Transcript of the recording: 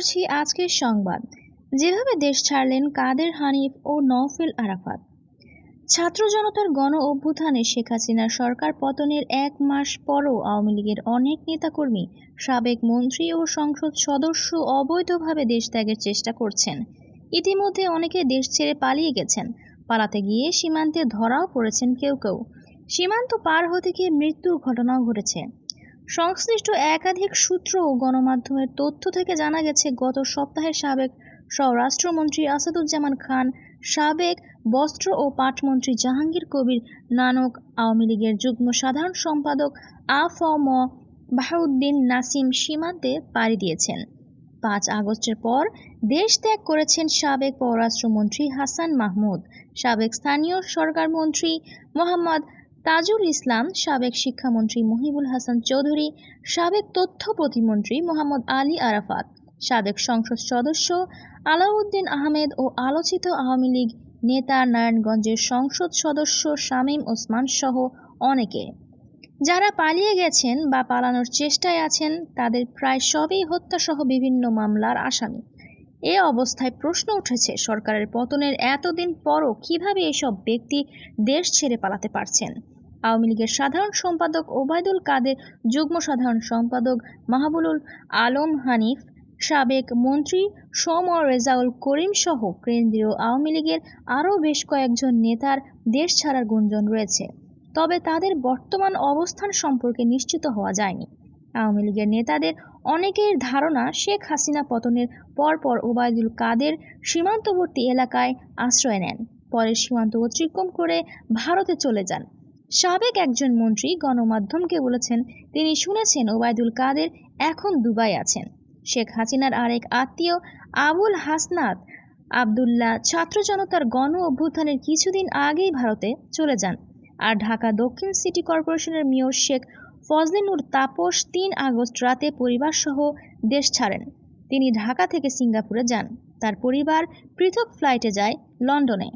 করছি আজকের সংবাদ। যেভাবে দেশ ছাড়লেন কাদের হানিফ ও নওফেল আরাফাত। ছাত্র জনতার গণ অভ্যুত্থানে শেখ হাসিনার সরকার পতনের 1 মাস পরও আওয়ামী লীগের অনেক নেতাকর্মী, সাবেক মন্ত্রী ও সংসদ সদস্য অবৈধভাবে দেশ ত্যাগের চেষ্টা করছেন। ইতিমধ্যে অনেকে দেশ ছেড়ে পালিয়ে গেছেন। পালাতে গিয়ে সীমান্তে ধরাও পড়েছেন কেউ কেউ। সীমান্ত পার হতে গিয়ে মৃত্যুর ঘটনাও ঘটেছে। সংশ্লিষ্ট একাধিক সূত্র ও গণমাধ্যমের তথ্য থেকে জানা গেছে, গত সপ্তাহে সাবেক স্বরাষ্ট্রমন্ত্রী আসাদুজ্জামান খান, সাবেক বস্ত্র ও পাটমন্ত্রী জাহাঙ্গীর কবির নানক, আওয়ামী লীগের যুগ্ম সাধারণ সম্পাদক আ.ফ.ম. বাহাউদ্দিন নাসিম সীমান্তে পাড়ি দিয়েছেন। 5 আগস্টের পর দেশ ত্যাগ করেছেন সাবেক পররাষ্ট্রমন্ত্রী হাসান মাহমুদ, সাবেক স্থানীয় সরকারমন্ত্রী মোহাম্মদ তাজুল ইসলাম, সাবেক শিক্ষামন্ত্রী মহিবুল হাসান চৌধুরী, সাবেক তথ্য প্রতিমন্ত্রী মোহাম্মদ আলী আরাফাত, সাবেক সংসদ সদস্য আলাউদ্দিন আহমেদ ও আলোচিত আওয়ামী লীগ নেতা নারায়ণগঞ্জের সংসদ সদস্য শামীম ওসমান সহ অনেকে। যারা পালিয়ে গেছেন বা পালানোর চেষ্টায় আছেন তাদের প্রায় সবই হত্যাসহ বিভিন্ন মামলার আসামি। এ অবস্থায় প্রশ্ন উঠেছে, সরকারের পতনের এতদিন পরও কিভাবে এসব ব্যক্তি দেশ ছেড়ে পালাতে পারছেন। আওয়ামী লীগের সাধারণ সম্পাদক ওবায়দুল কাদের, যুগ্ম সাধারণ সম্পাদক মাহবুবুল আলম হানিফ, সাবেক মন্ত্রী সোম রেজাউল করিম সহ কেন্দ্রীয় আওয়ামী লীগের আরও বেশ কয়েকজন নেতার দেশ ছাড়ার গুঞ্জন রয়েছে, তবে তাদের বর্তমান অবস্থান সম্পর্কে নিশ্চিত হওয়া যায়নি। আওয়ামী লীগের নেতাদের অনেকের ধারণা, শেখ হাসিনা পতনের পরপর ওবায়দুল কাদের সীমান্তবর্তী এলাকায় আশ্রয় নেন, পরে সীমান্ত অতিক্রম করে ভারতে চলে যান। সাবেক একজন মন্ত্রী গণমাধ্যমকে বলেছেন, তিনি শুনেছেন ওবায়দুল কাদের এখন দুবাই আছেন। শেখ হাসিনার আরেক আত্মীয় আবুল হাসনাত আবদুল্লাহ ছাত্র জনতার গণ অভ্যুত্থানের কিছুদিন আগেই ভারতে চলে যান। আর ঢাকা দক্ষিণ সিটি কর্পোরেশনের মেয়র শেখ ফজলে-নূর তাপস 3 আগস্ট রাতে পরিবারসহ দেশ ছাড়েন। তিনি ঢাকা থেকে সিঙ্গাপুরে যান। তার পরিবার পৃথক ফ্লাইটে যায় লন্ডনে।